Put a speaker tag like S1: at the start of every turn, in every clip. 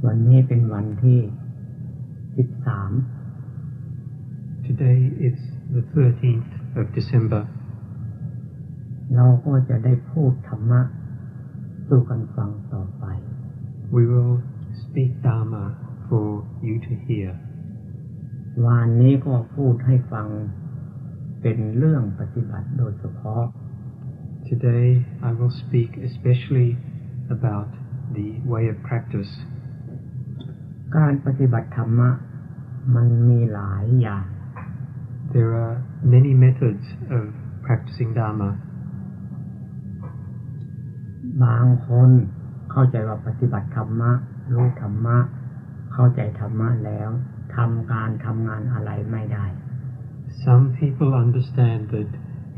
S1: วันนี้เป็นวันที่13
S2: Today is the 13th of December.
S1: เราก็จะได้พูดธรรมะสู่กันฟังต่อไป
S2: We will speak Dhamma for you to hear.
S1: วันนี้ก็พูดให้ฟังเป็นเรื่องปฏิบัติโดยเฉพาะ
S2: Today I will speak especially about the way of practice.
S1: การปฏิบัติธรรมะมันมีหลายอย่าง
S2: There are many methods of practicing Dhamma.
S1: บางคนเข้าใจว่าปฏิบัติธรรมะรู้ธรรมะเข้าใจธรรมะแล้วทำการทำงานอะไรไม่ได้
S2: Some people understand that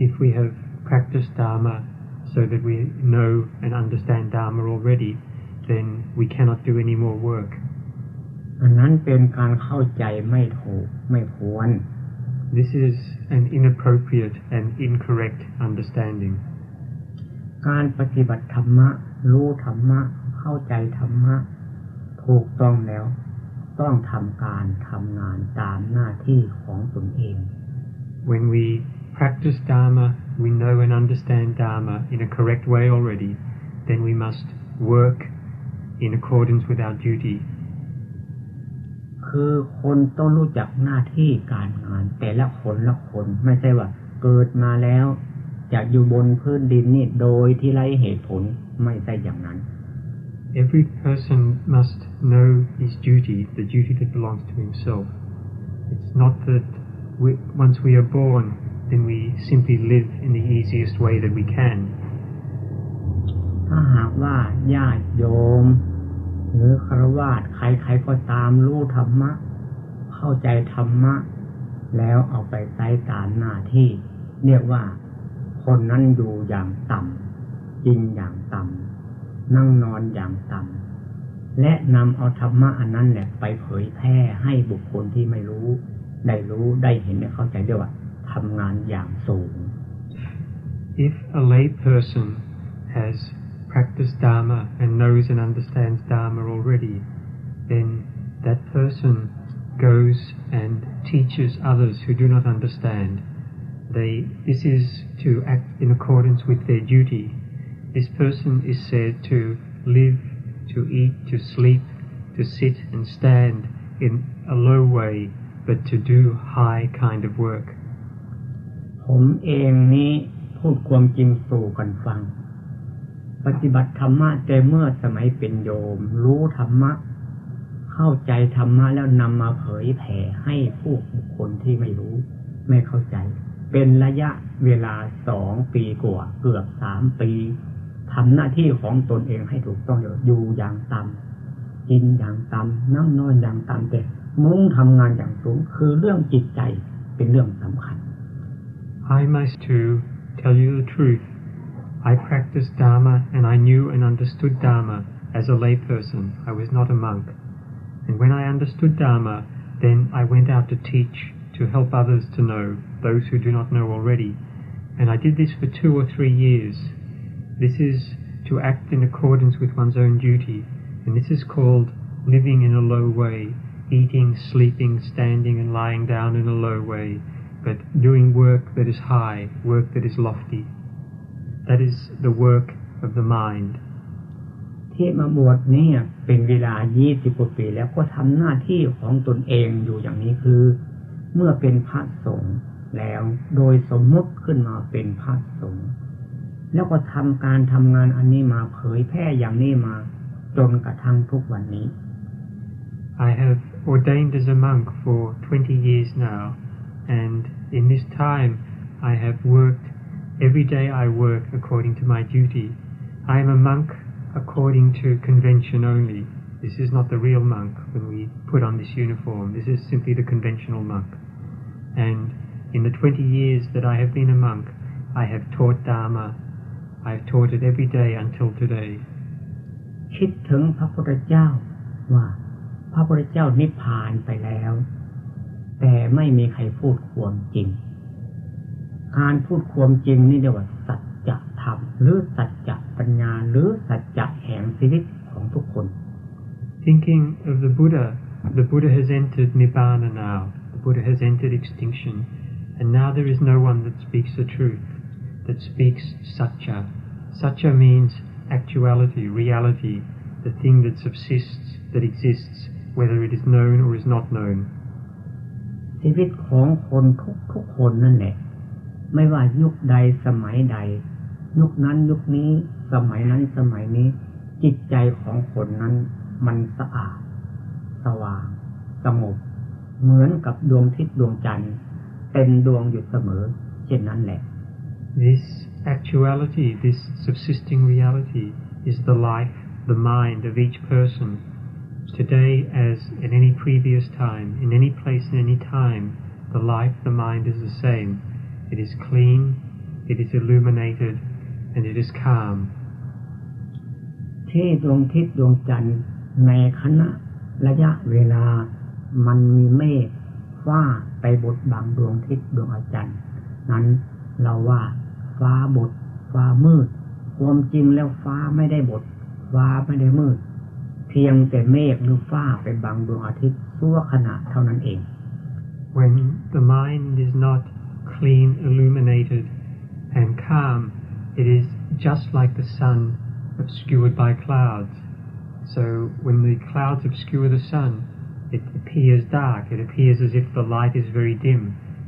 S2: if we have practiced Dhamma so that we know and understand Dhamma already, then we cannot do any more work.
S1: อันนั้นเป็นการเข้าใจไม่ถูกไม่ควร
S2: This is an inappropriate and incorrect understanding.
S1: การปฏิบัติธรรมะรู้ธรรมะเข้าใจธรรมะถูกต้องแล้วต้องทำการทำงานตามหน้าที่ของตนเอง
S2: When we practice Dhamma, we know and understand Dhamma in a correct way already, then we must work in accordance with our duty.
S1: คือคนต้องรู้จักหน้าที่การงานแต่ละคนไม่ใช่ว่าเกิดมาแล้วจะอยู่บนพื้นดินนี่โดยที่ไร้เหตุผลไม่ใช่อย่างนั้น
S2: Every person must know his duty, the duty that belongs to himself. It's not that once we are born, then we simply live in the easiest way that we can.
S1: ถ้าหากว่าญาติโยมหรือฆราวาสใครๆก็ตามรู้ธรรมะเข้าใจธรรมะแล้วเอาไปใช้ตามหน้าที่เรียกว่าคนนั้นอยู่อย่างต่ำกินอย่างต่ำนั่งนอนอย่างต่ำและนำเอาธรรมะอันนั้นแหละไปเผยแพร่ให้บุคคลที่ไม่รู้ได้เห็นได้เข้าใจด้วยว่าทำงานอย่างสูง
S2: If a lay person has practiced Dhamma and knows and understands Dhamma already, then that person goes and teaches others who do not understand. This is to act in accordance with their duty. This person is said to live, to eat, to sleep, to sit and stand in a low way, but to do high kind of work.
S1: ผมเองนี้พูดความจริงสู่กันฟังปฏิบัติธรรมะแต่เมื่อสมัยเป็นโยมรู้ธรรมะเข้าใจธรรมะแล้วนำมาเผยแผ่ให้ผู้บุคคลที่ไม่รู้ไม่เข้าใจเป็นระยะเวลา2 ปีกว่าเกือบ3 ปีทำหน้าที่ของตนเองให้ถูกต้องอยู่อย่างต่ำกินอย่างต่ำนั่งนอนอย่างต่ำแต่มุ่งทำงานอย่างสูงคือเรื่องจิตใจเป็นเรื่องสำคัญ
S2: I must too tell you the truth. I practiced Dhamma and I knew and understood Dhamma as a lay person. I was not a monk. And when I understood Dhamma, then I went out to teach, to help others to know, those who do not know already. And I did this for 2 or 3 years. This is to act in accordance with one's own duty. And this is called living in a low way, eating, sleeping, standing and lying down in a low way, but doing work that is high, work that is lofty.That is the work of the mind.
S1: ที่มาบวชนี่เป็นเวลา20 กว่าปีแล้วก็ทำหน้าที่ของตนเองอยู่อย่างนี้คือเมื่อเป็นพระสงฆ์แล้วโดยสมมุติขึ้นมาเป็นพระสงฆ์แล้วก็ทำการทำงานอันนี้มาเผยแพร่อย่างนี้มาจนกระทั่งทุกวันนี้
S2: I have ordained as a monk for 20 years now, and in this time I have worked.Every day I work according to my duty. I am a monk according to convention only. This is not the real monk when we put on this uniform. This is simply the conventional monk. And in the 20 years that I have been a monk, I have taught Dhamma. I have taught it every day until today.
S1: คิดถึงพระพุทธเจ้าว่าพระพุทธเจ้านิพพานไปแล้วแต่ไม่มีใครพูดความจริงการพูดความจริงนี่เรียกว่าสัจธรรมหรือสัจปัญญาหรือสัจจะแห่งชีวิตของทุกคน
S2: thinking of the Buddha has entered Nibbana now. The Buddha has entered extinction. And now there is no one that speaks the truth, that speaks Satya. Satya means actuality, reality, the thing that subsists, that exists, whether it is known or is not known.
S1: ชีวิตของคนทุกคนนั่นแหละไม่ว่ายุคใดสมัยใดยุคนั้นยุคนี้สมัยนั้นสมัยนี้จิตใจของคนนั้นมันสะอาดสว่างสงบเหมือนกับดวงอาทิตย์ดวงจันทร์เต็มดวงอยู่เสมอเช่นนั้นแหละ
S2: This actuality, this subsisting reality is the life, the mind of each person. Today as in any previous time, in any place in any time, the life, the mind is the same. It is clean, it is illuminated, and it is calm.
S1: ที่ดวงอาทิตย์ดวงจันทร์ในขณะระยะเวลามันมีเมฆฟ้าไปบดบังดวงอาทิตย์ดวงจันทร์นั้นเราว่าฟ้าบดฟ้ามืดความจริงแล้วฟ้าไม่ได้บดฟ้าไม่ได้มืดเพียงแต่เมฆหรือฟ้าไปบังดวงอาทิตย์ชั่วขณะเท่านั้นเอง
S2: When the mind is not clean, illuminated, and calm, it is just like the sun obscured by clouds. So when the clouds obscure the sun, it appears dark, it appears as if the light is very dim.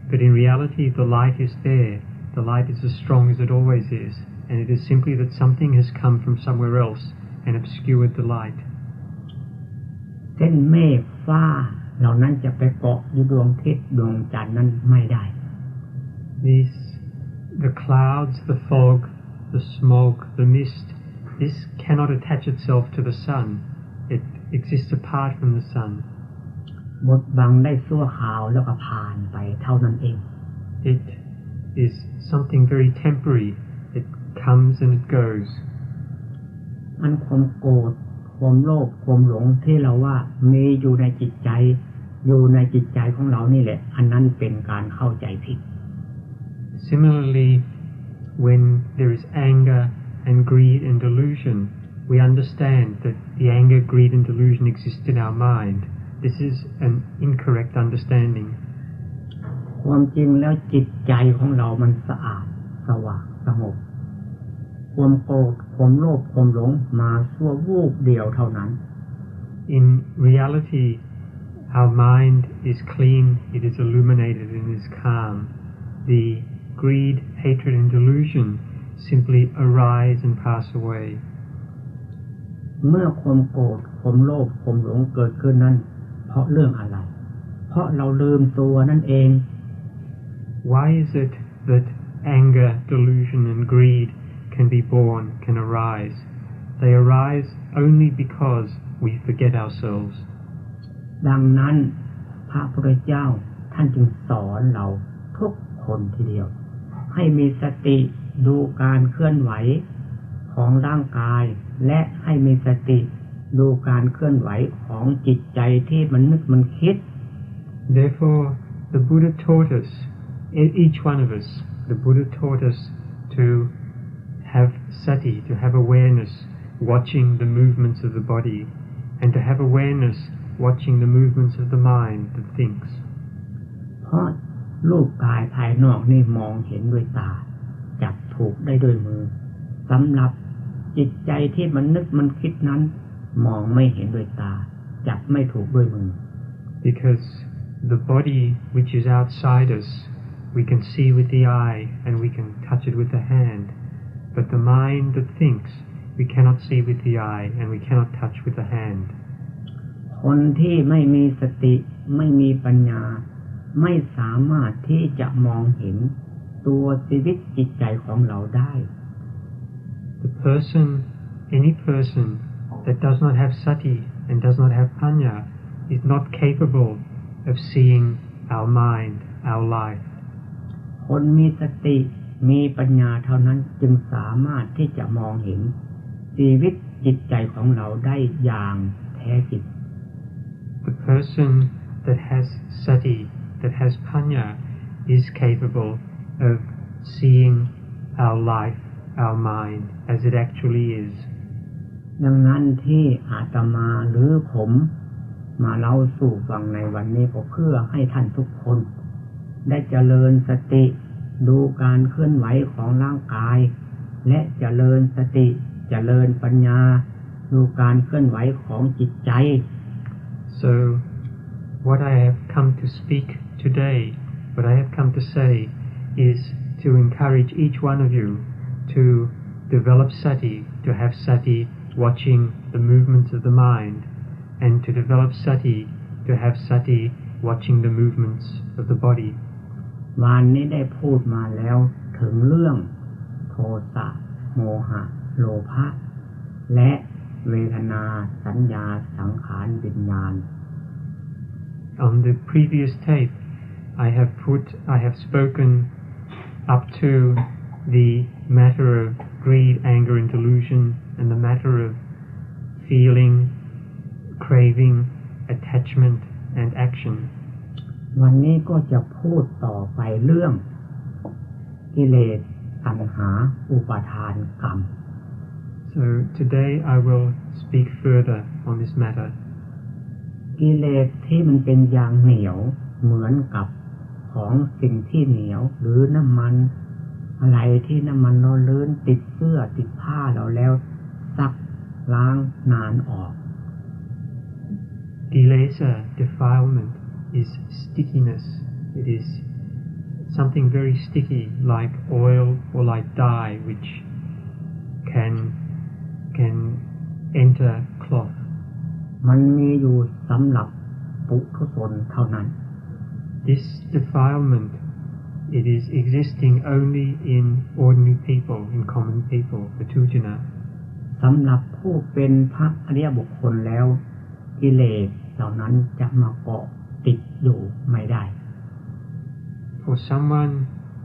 S2: But in reality, the light is there. The light is as strong as it always is. And it is simply that something has come from somewhere else and obscured the light.
S1: เส้นเมฆฟ้าเหล่านั้นจะไปเกาะอยู่ดวงอาทิตย์ดวงจันทร์นั้นไม่ได้
S2: The clouds, the fog, the smoke, the mist, this cannot attach itself to the sun. It exists apart from the sun.
S1: บดบังได้ชั่วคราวแล้วก็ผ่านไปเท่านั้นเอง
S2: It is something very temporary. It comes and it goes.
S1: อันความโกรธความโลภความหลงที่เราว่ามีอยู่ในจิตใจอยู่ในจิตใจของเรานี่แหละอันนั้นเป็นการเข้าใจผิด
S2: Similarly, when there is anger and greed and delusion, we understand that the anger, greed and delusion exist in our mind. This is an incorrect understanding.
S1: ความจริงแล้วจิตใจของเรามันสะอาดสว่างสงบความโกรธความโลภความหลงมาชั่ววูบเดียวเท่านั้น
S2: In reality, our mind is clean, it is illuminated and is calm. The greed, hatred and delusion simply arise and pass away.
S1: เมื่อความโกรธความโลภความหลงเกิดขึ้นนั้นเพราะเรื่องอะไรเพราะเราลืมตัวนั่นเอง
S2: Why is it that anger, delusion and greed can be born, can arise? They arise only because we forget ourselves.
S1: ดังนั้นพระพุทธเจ้าท่านจึงสอนเราทุกคนทีเดียวให้มีสติดูการเคลื่อนไหวของร่างกายและให้มีสติดูการเคลื่อนไหวของจิตใจที่มันนึกมันคิด
S2: Therefore, the Buddha taught us, each one of us, the Buddha taught us to have sati, to have awareness, watching the movements of the body, and to have awareness, watching the movements of the mind that thinks.
S1: เพราะรูปกายภายนอกนี่มองเห็นด้วยตาจับถูกได้ด้วยมือสำหรับจิตใจที่มันนึกมันคิดนั้นมองไม่เห็นด้วยตาจับไม่ถูกด้วยมือ
S2: Because the body which is outside us, we can see with the eye and we can touch it with the hand. But the mind that thinks, we cannot see with the eye and we cannot touch with the hand.
S1: คนที่ไม่มีสติไม่มีปัญญาไม่สามารถที่จะมองเห็นตัวชีวิตจิตใจของเราได้
S2: Any person that does not have sati and does not have panya is not capable of seeing our mind, our life.
S1: คนมีสติมีปัญญาเท่านั้นจึงสามารถที่จะมองเห็นชีวิตจิตใจของเราได้อย่างแท้จริง
S2: The person that has sati, that has panya, is capable of seeing our life, our mind, as it actually is.
S1: ดังนั้นที่อาตมาหรือผมมาเล่าสู่ฟังในวันนี้ก็เพื่อให้ท่านทุกคนได้เจริญสติดูการเคลื่อนไหวของร่างกายและเจริญสติเจริญปัญญาดูการเคลื่อนไหวของจิตใจ
S2: So what I have come to speak today, what I have come to say is to encourage each one of you to develop sati, to have sati watching the movements of the mind, and to develop sati, to have sati watching the movements of the body.
S1: วันนี้ได้พูดมาแล้วถึงเรื่องโทสะโมหะโลภะและเวทนาสัญญาสังขารวิญญาณ
S2: On the previous tape, I have spoken up to the matter of greed, anger, and delusion, and the matter of feeling, craving, attachment, and action.
S1: วันนี้ก็จะพูดต่อไปเรื่องกิเลสตัณหาอุปาทานกรรม
S2: So today I will speak further on this matter.
S1: กิเลสที่มันเป็นยางเหนียวเหมือนกับของสิ่งที่เหนียวหรือน้ำมันอะไรที่น้ำมันร้อนลื่นติดเสื้อติดผ้าเราแล้วซักล้างนานออก
S2: Kilesa, defilement, is stickiness. It is something very sticky, like oil or like dye, which can enter cloth.
S1: มันมีอยู่สำหรับปุถุชนเท่านั้น
S2: This defilement, it is existing only in ordinary people, in common people, the Tujana.
S1: สำหรับผู้เป็นพระอริยบุคคลแล้วกิเลสเหล่านั้นจะมาเกาะติดอยู่ไม่ได้
S2: For someone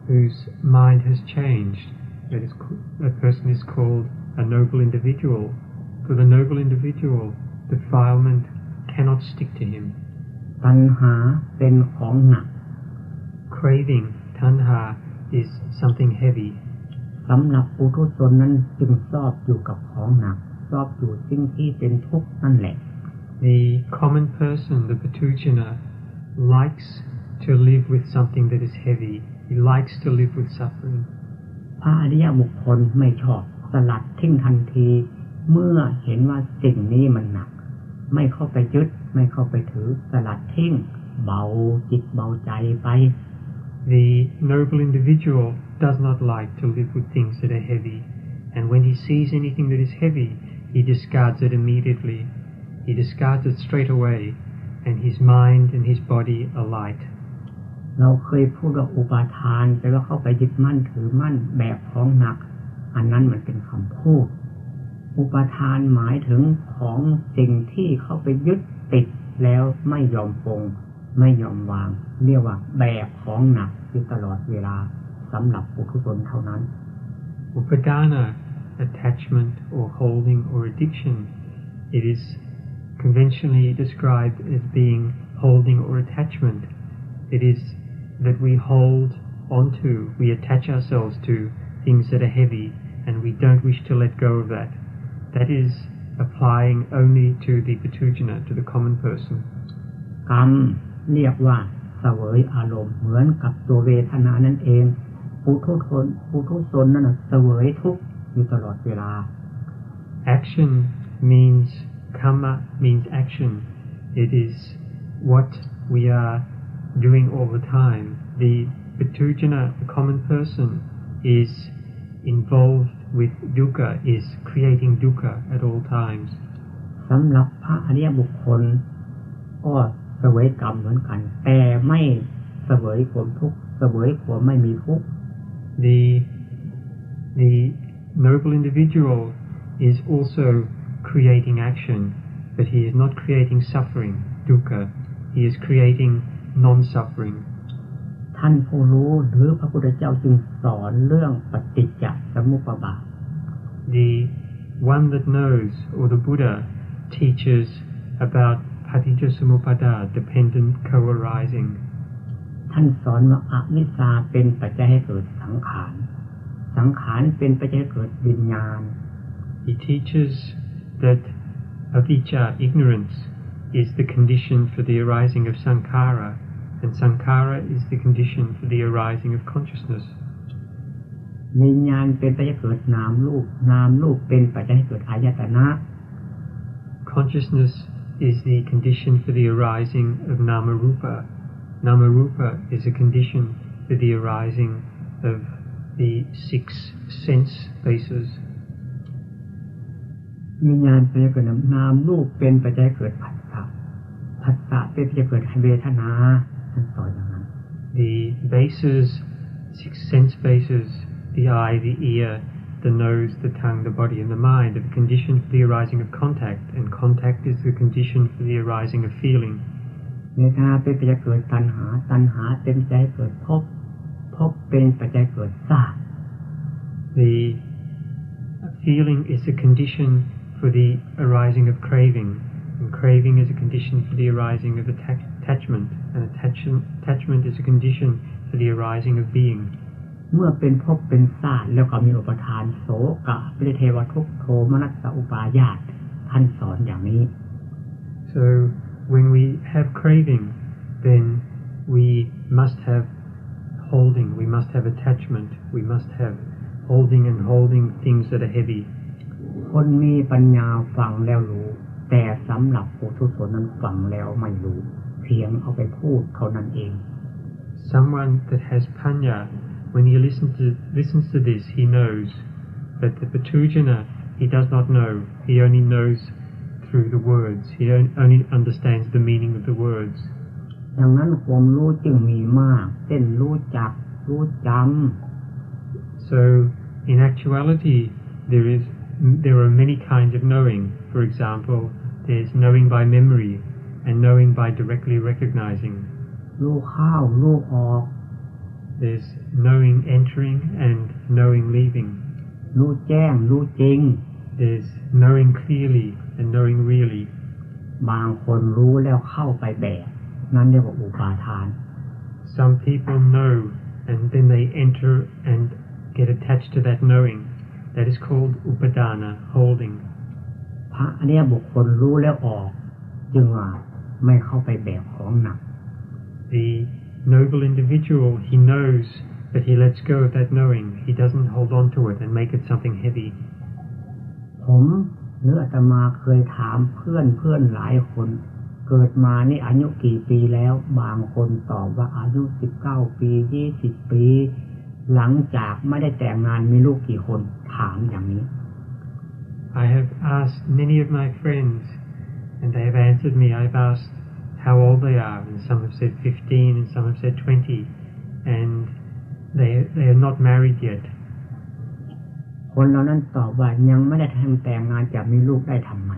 S2: whose mind has changed, that person is called a noble individual. For the noble individual, defilement cannot stick to him.
S1: ตัณหาเป็นของหนัก
S2: Craving, tanha, is something heavy.
S1: สำหรับปุถุชนนั้นจึงชอบอยู่กับของหนักชอบอยู่สิ่งที่เป็นทุกข์นั่นแหละ
S2: The common person, the Patujana, likes to live with something that is heavy. He likes to live with suffering.
S1: พระอริยบุคคลไม่ชอบสลัดทิ้งทันทีเมื่อเห็นว่าสิ่งนี้มันหนักไม่เข้าไปยึดไม่เข้าไปถือสลัดทิ้งเบาจิตเบาใจไป
S2: The noble individual does not like to live with things that are heavy, and when he sees anything that is heavy, he discards it immediately. He discards it straight away, and his mind and his body are light.
S1: เราเคยพูดว่าอุปาทานแปลว่าเข้าไปยึดมั่นถือมั่นแบบของหนักอันนั้นมันเป็นคำพูดอุปาทานหมายถึงของสิ่งที่เข้าไปยึดติดแล้วไม่ยอมปรงไม่ยอมวางเรียกว่าแบบของหนักอยู่ตลอดเวลาสำหรับปุถุชนเท่านั้น
S2: Upadana, attachment or holding or addiction, it is conventionally described as being holding or attachment. It is that we hold onto, we attach ourselves to things that are heavy, and we don't wish to let go of that. That is applying only to the Patujana, to the common person.
S1: กรรมเรียกว่าเสวยอารมณ์เหมือนกับตัวเวทนานั่นเองปุถุชนนั่นน่ะเสวยทุกข์อยู่ตลอดเวลา
S2: Action means karma, means action. It is what we are doing all the time. The Patujana, the common person, is involved with dukkha, is creating dukkha at all times.
S1: สำหรับพระอริยบุคคลก็เสวยกรรมเหมือนกันแต่ไม่เสวยความทุกข์เสวยความไม่มีทุกข์
S2: The noble individual is also creating action, but he is not creating suffering, dukkha. He is creating non-suffering.
S1: ท่านผู้รู้หรือพระพุทธเจ้าจึงสอนเรื่องปฏิจจสมุปบาท
S2: The one that knows, or the Buddha, teaches about paticcasamuppada, dependent co-arising.
S1: ท่านสอนว่าอวิชชาเป็นปัจจัยให้เกิดสังขารสังขารเป็นปัจจัยให้เกิดวิญญาณ
S2: He teaches that avijja, ignorance, is the condition for the arising of sankhara, and sankhara is the condition for the arising of consciousness.
S1: วิญญาณเป็นปัจจัยเกิดนามรูปนามรูปเป็นปัจจัยเกิดอายตนะ
S2: Consciousness is the condition for the arising of nama rupa. Nama rupa is a condition for the arising of the 6 sense bases.
S1: วิญญาณเป็นปัจจัยเกิดนามรูปเป็นปัจจัยเกิดผัสสะผัสสะเป็นปัจจัยเกิดเวทนาท่านสอนอย่างนั้น
S2: The bases, 6 sense bases, the eye, the ear, the nose, the tongue, the body, and the mind are the condition for the arising of contact, and contact is the condition for the arising of feeling.
S1: เวทนาเป็นปัจจัยเกิดตัณหาตัณหาเป็นปัจจัยเกิดภพภพเป็นปัจจัยเกิดชาติ
S2: The feeling is a condition for the arising of craving, and craving is a condition for the arising of attachment, and attachment is a condition for the arising of being.
S1: เมื่อเป็นภพเป็นชาติแล้วก็มีอุปทานโสกะปริเทวทุกขโทมนัสสะอุปาญาตท่านสอนอย่างนี้
S2: So when we have craving, then we must have holding, we must have attachment, we must have holding things that are heavy.
S1: คนมีปัญญาฟังแล้วรู้แต่สำหรับปุถุชนนั้นฟังแล้วไม่รู้เพียงเอาไปพูดเท่านั้นเอง
S2: Someone that has panya, when he listens to this, he knows. But the Patujana, he does not know. He only knows through the words. He only understands the meaning of the words.
S1: ดังนั้นความรู้จึงมีมากเช่นรู้จักรู้จำ
S2: So in actuality, there are many kinds of knowing. For example, there's knowing by memory and knowing by directly recognizing.
S1: รู้เข้ารู้ออก
S2: There's knowing entering and knowing leaving.
S1: รู้แจ้งรู้จริง
S2: There's knowing clearly and knowing really.
S1: บางคนรู้แล้วเข้าไปแบบนั้นเรียกว่าอุปาทาน
S2: Some people know and then they enter and get attached to that knowing. That is called upadana, holding.
S1: พระเนี่ยบุคคลรู้แล้วออกจึงว่าไม่เข้าไปแบบของหนัก
S2: The noble individual, he knows, but he lets go of that knowing. He doesn't hold on to it and make it something heavy.
S1: ผมเนื้ออาตมาเคยถามเพื่อนหลายคนเกิดมานี่อายุกี่ปีแล้วบางคนตอบว่าอายุ19 ปี20 ปีหลังจากไม่ได้แต่งงานมีลูกกี่คนถามอย่างนี้
S2: I have asked many of my friends and they have answered me. I've asked how old they are, and some have said 15 and some have said 20, and they are not married yet.
S1: คนเหล่านั้นตอบว่ายังไม่ได้แต่งงานจะมีลูกได้ทำไม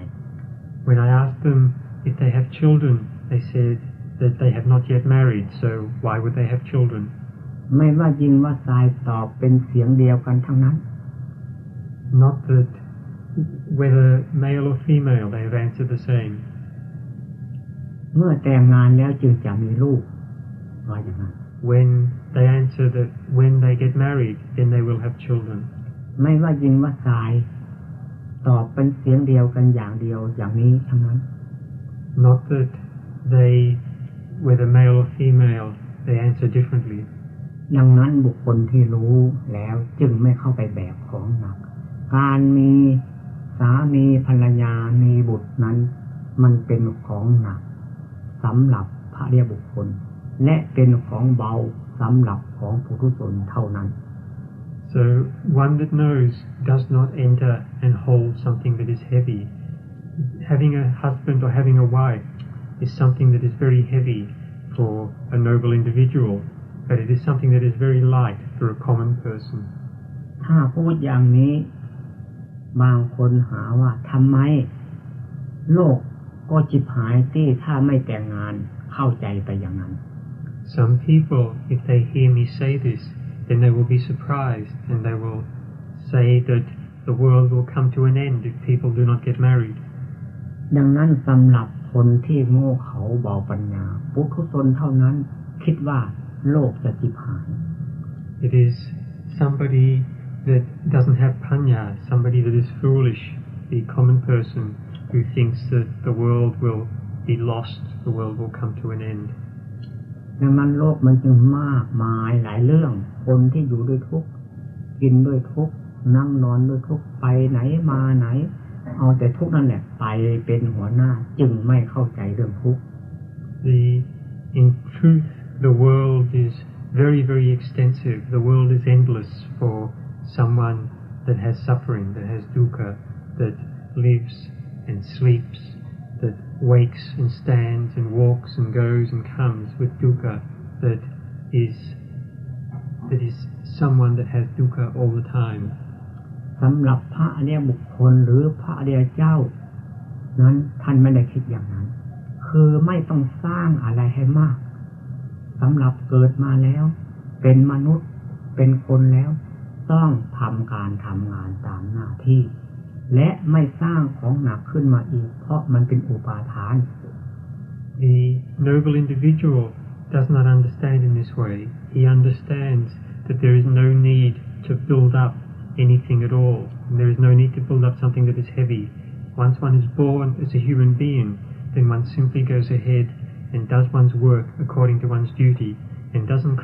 S2: When I asked them if they have children, they said that they have not yet married, so why would they have children?
S1: ไม่ว่ายิงว่าทรายตอบเป็นเสียงเดียวกันทั้งนั้น
S2: Not that whether male or female, they have answered the same.
S1: เมื่อแต่งงานแล้วจึงจะมีลูกว่าอย่างนั้น
S2: When they answer that when they get married, then they will have children.
S1: ไม่ว่ายิงว่าทรายตอบเป็นเสียงเดียวกันอย่างเดียวอย่างนี้ทั้งนั้น
S2: Not that they, whether male or female, they answer differently.
S1: ดังนั้นบุคคลที่รู้แล้วจึงไม่เข้าไปแบกของหนักการมีสามีภรรยามีบุตรนั้นมันเป็นของหนักสำหรับพระอริยบุคคลและเป็นของเบาสำหรับของปุถุชนเท่านั้น
S2: So one that knows does not enter and hold something that is heavy. Having a husband or having a wife is something that is very heavy for a noble individual.But it is something that is very light for a common person.
S1: ถ้าพูดอย่างนี้บางคนหาว่าทำไมโลกก็จิบหายที่ถ้าไม่แต่งงานเข้าใจไปอย่างนั้น
S2: Some people, if they hear me say this, then they will be surprised and they will say that the world will come to an end if people do not get married.
S1: ดังนั้นสำหรับคนที่โง่เขลาเบาปัญญาปุถุชนเท่านั้นคิดว่าโลกจะจิบหาย
S2: It is somebody that doesn't have panya, somebody that is foolish, the common person who thinks that the world will be lost, the world will come to an end.
S1: ดังนั้นโลกมันจึงมากมายหลายเรื่องคนที่อยู่ด้วยทุกข์กินด้วยทุกข์นั่งนอนด้วยทุกข์ไปไหนมาไหนเอาแต่ทุกข์นั่นแหละไปเป็นหัวหน้าจึงไม่เข้าใจเรื่องทุกข์
S2: In truth, the world is very, very extensive. The world is endless for someone that has suffering, that has dukkha, that lives and sleeps, that wakes and stands and walks and goes and comes with dukkha, that is someone that has dukkha all the time.
S1: สำหรับพระอริยบุคคลหรือพระอริยเจ้านั้นท่านไม่ได้คิดอย่างนั้นคือไม่ต้องสร้างอะไรให้มากสำหรับเกิดมาแล้วเป็นมนุษย์เป็นคนแล้วต้องทำการทำงานตามหน้าที่และไม่สร้างของหนักขึ้นมาอีกเพราะมันเป็นอุปาทาน
S2: The noble individual does not understand in this way. He understands that there is no need to build up anything at all. And there is no need to build up something that is heavy. Once one is born as a human being, then one simply goes ahead and does one's work according to one's duty and doesn't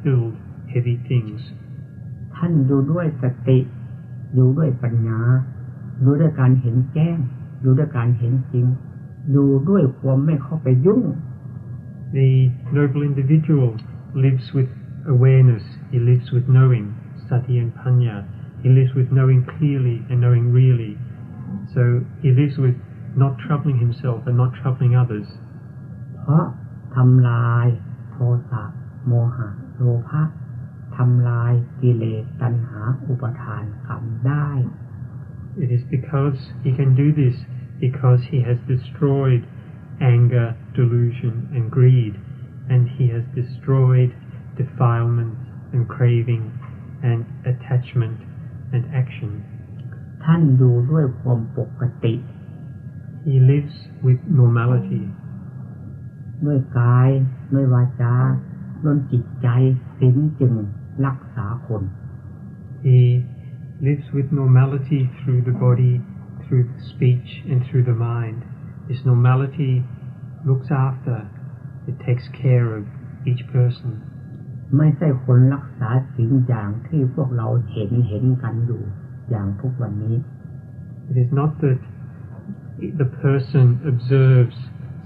S2: build heavy things.
S1: ท่านอยู่ด้วยสติอยู่ด้วยปัญญาอยู่ด้วยการเห็นแจ้งอยู่ด้วยการเห็นจริงอยู่ด้วยความไม่เข้าไปยุ่ง
S2: The noble individual lives with awareness. He lives with knowing, sati and panya. He lives with knowing clearly and knowing really. So he lives with not troubling himself and not troubling others.
S1: เพราะทำลายโทสะโมหะโลภะทำลายกิเลสตัณหาอุปทานกรรมได้
S2: It is because he can do this because he has destroyed anger, delusion and greed, and he has destroyed defilement and craving and attachment and action.
S1: ท่านอยู่ด้วยความปกติ
S2: He lives with normality.
S1: ด้วยกายด้วยวาจาด้วยจิตใจศีลจึงรักษาคน
S2: He lives with normality through the body, through the speech and through the mind. This normality looks after, it takes care of each person.
S1: ไม่ใช่คนรักษาศีลอย่างที่พวกเราเห็นกันอยู่อย่างทุกวันนี้
S2: It is not that the person observes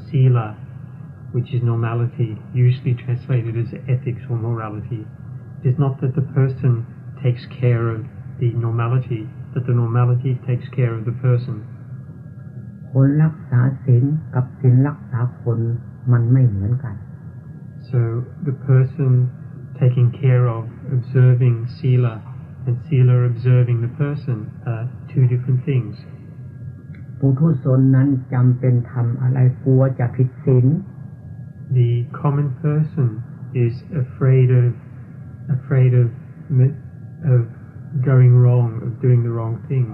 S2: sila, which is normality, usually translated as ethics or morality. It is not that the person takes care of the normality, but the normality takes care of the person.
S1: คนรักษาศีลกับศีลรักษาคนมันไม่เหมือนกัน
S2: So the person taking care of observing sila and sila observing the person are two different things.
S1: ปุถุชนนั้นจำเป็นทำอะไรกลัวจะผิดศีล
S2: The common person is afraid of going wrong, of doing the wrong thing.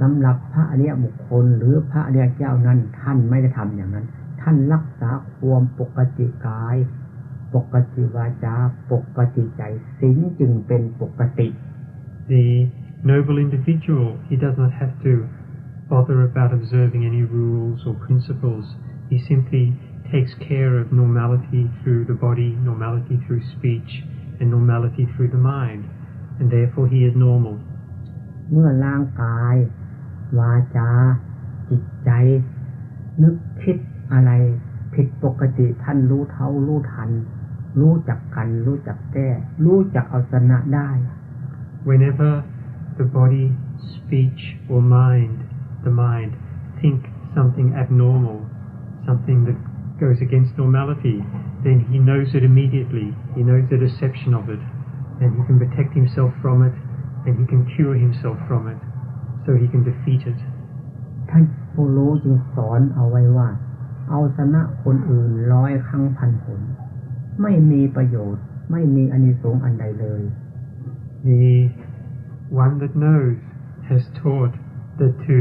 S1: สำหรับพระอริยบุคคลหรือพระอริยเจ้านั้นท่านไม่ได้ทำอย่างนั้นท่านรักษาความปกติกายปกติวาจาปกติใจศีลจึงเป็นปกติ
S2: The noble individual, he does not have to bother about observing any rules or principles. He simply takes care of normality through the body, normality through speech, and normality through the mind, and therefore he is normal.
S1: เมื่อร่างกายวาจาจิตใจนึกคิดอะไรผิดปกติท่านรู้เท่ารู้ทันรู้จักกันรู้จักแก้รู้จักเอาชนะได้
S2: Whenever the body, speech, or the mind think something abnormal, something that goes against normality, then he knows it immediately. He knows the deception of it, and he can protect himself from it, and he can cure himself from it, so he can defeat it.
S1: ท่านผู้รู้จึงสอนเอาไว้ว่าเอาชนะคนอื่น100 ครั้งพันหนไม่มีประโยชน์ไม่มีอานิสงส์อันใดเลย
S2: The one that knows has taught that to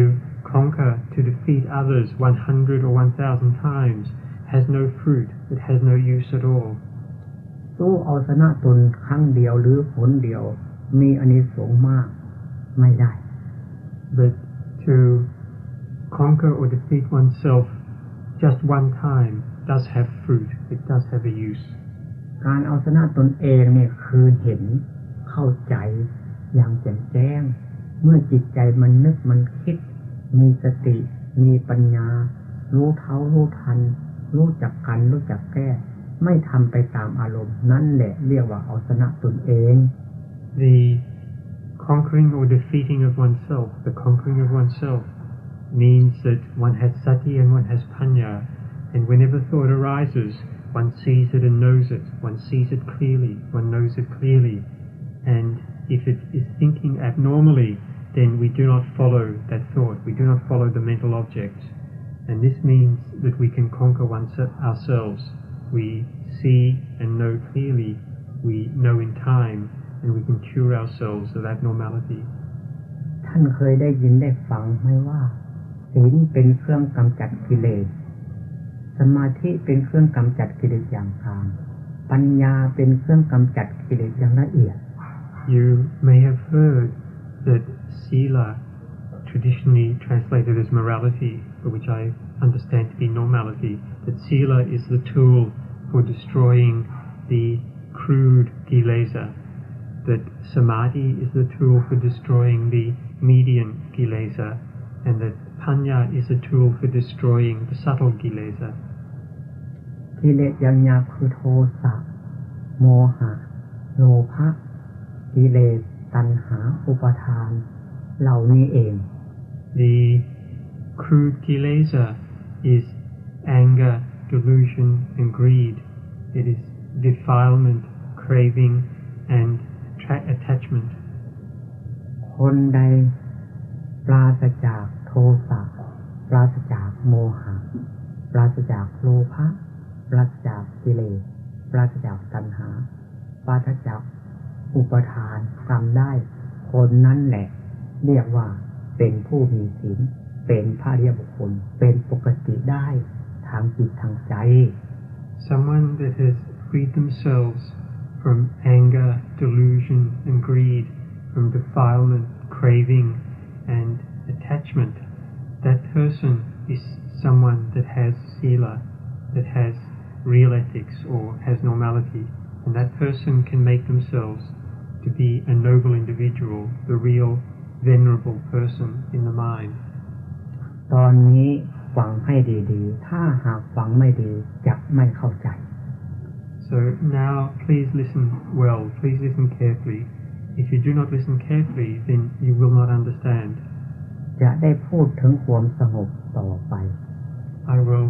S2: conquer, to defeat others 100 or 1,000 times has no fruit, it has no use at all.
S1: สู้เอาชนะตนครั้งเดียวหรือหนเดียวมีอานิสงส์มากไม่ได้
S2: but to conquer or defeat oneself just one time does have fruit. It does have a use.
S1: การเอาชนะตนเองเนี่ยคือเห็นเข้าใจอย่างแจ่มแจ้งเมื่อจิตใจมันนึกมันคิดมีสติมีปัญญารู้เท่ารู้ทันรู้จักกันรู้จักแก้ไม่ทำไปตามอารมณ์นั่นแหละเรียกว่าเอาชนะตนเอง
S2: The conquering or defeating of oneself, the conquering of oneself means that one has sati and one has panya, and whenever thought arises, one sees it and knows it, one sees it clearly, one knows it clearly, and if it is thinking abnormally, then we do not follow that thought, we do not follow the mental object, and this means that we can conquer ourselves. We see and know clearly, we know in time, and we can cure ourselves of abnormality.
S1: ท่านเคยได้ยินได้ฟังไหมว่าศีลเป็นเครื่องกำจัดกิเลสสมาธิเป็นเครื่องกำจัดกิเลสอย่างกลางปัญญาเป็นเครื่องกำจัดกิเลสอย่างละเอียด
S2: You may have heard that sila, traditionally translated as morality, but which I understand to be normality, that sila is the tool for destroying the crude kilesa, that samadhi is the tool for destroying the median kilesa, and that panya is a tool for destroying the subtle kilesa.
S1: กิเลสอย่างหยาบคือโทสะโมหะโลภะกิเลสตัณหาอุปาทานเหล่านี้เอง
S2: The crude kilesa is anger, delusion, and greed. It is defilement, craving, and attachment.
S1: คนใดปราศจากโทสะปราศจากโมหะปราศจากโลภะปราศจากกิเลสปราศจากตัณหาปราศจากอุปาทานทำได้คนนั้นแหละเรียกว่าเป็นผู้มีศีลเป็นพระอริยบุคคลเป็นปกติได้ทางจิตทางใจ
S2: Someone that has freed themselves from anger, delusion, and greed, from defilement, craving, and attachment, that person is someone that has sila, that has real ethics or has normality, and that person can make themselves to be a noble individual, the real venerable person in the mind.
S1: ตอนนี้ฟังให้ดีๆถ้าหากฟังไม่ดีจะไม่เข้าใจ
S2: So now please listen well, please listen carefully. If you do not listen carefully, then you will not understand.
S1: จะได้พูดถึงความสงบต่อไป
S2: I will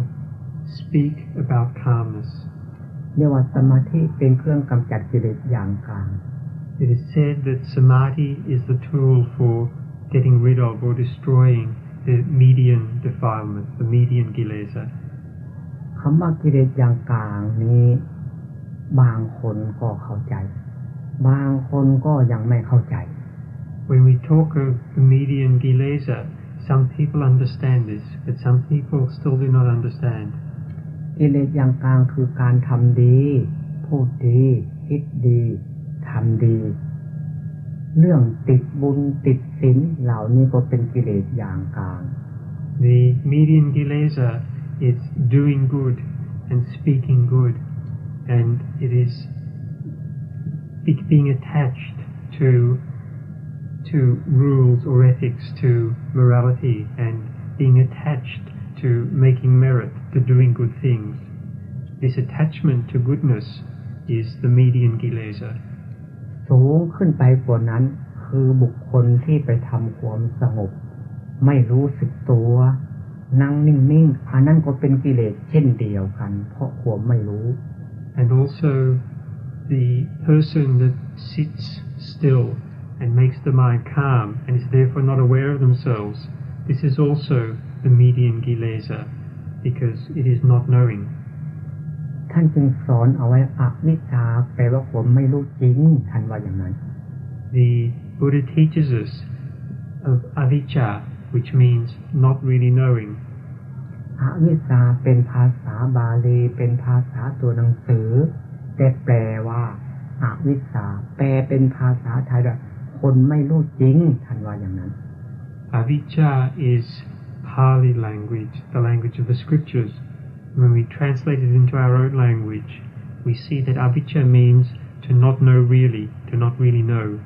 S2: speak about calmness.
S1: เรียกว่าสมาธิเป็นเครื่องกำจัดกิเลสอย่างกลาง
S2: It is said that samadhi is the tool for getting rid of or destroying the median defilement, the median kilesa.
S1: คำว่ากิเลสอย่างกลางนี้บางคนก็เข้าใจบางคนก็ยังไม่เข้าใจ
S2: When we talk of the median kilesa, some people understand this, but some people still do not understand.
S1: กิเลสอย่างกลางคือการทำดีพูดดีคิดดีทำดีเรื่องติดบุญติดศีลเหล่านี้ก็เป็นกิเลสอย่างกลาง
S2: The median kilesa is doing good and speaking good, and it is being attached to rules or ethics, to morality, and being attached to making merit, to doing good things. This attachment to goodness is the median kilesa.
S1: สูงขึ้นไปกว่านั้นคือบุคคลที่ไปทำความสงบไม่รู้สึกตัวนั่งนิ่งๆอันนั้นก็เป็นกิเลสเช่นเดียวกันเพราะความไม่รู้
S2: And also the person that sits still and makes the mind calm and is therefore not aware of themselves, this is also the median kilesa because it is not knowing.
S1: ท่านจึงสอนเอาไว้อวิชชาแปลว่าความไม่รู้จริงท่านว่าอย่างนั้น
S2: The Buddha teaches us of avijja, which means not really knowing.
S1: อวิชชาเป็นภาษาบาลีเป็นภาษาตัวหนังสือแต่แปลว่าอวิชชาแปลเป็นภาษาไทยว่าคนไม่รู้จริงท่านว่าอย่างนั้น
S2: Avijja is Pali language, the language of the scriptures. When we translate it into our own language, we see that avijja means to not know really, to not really know.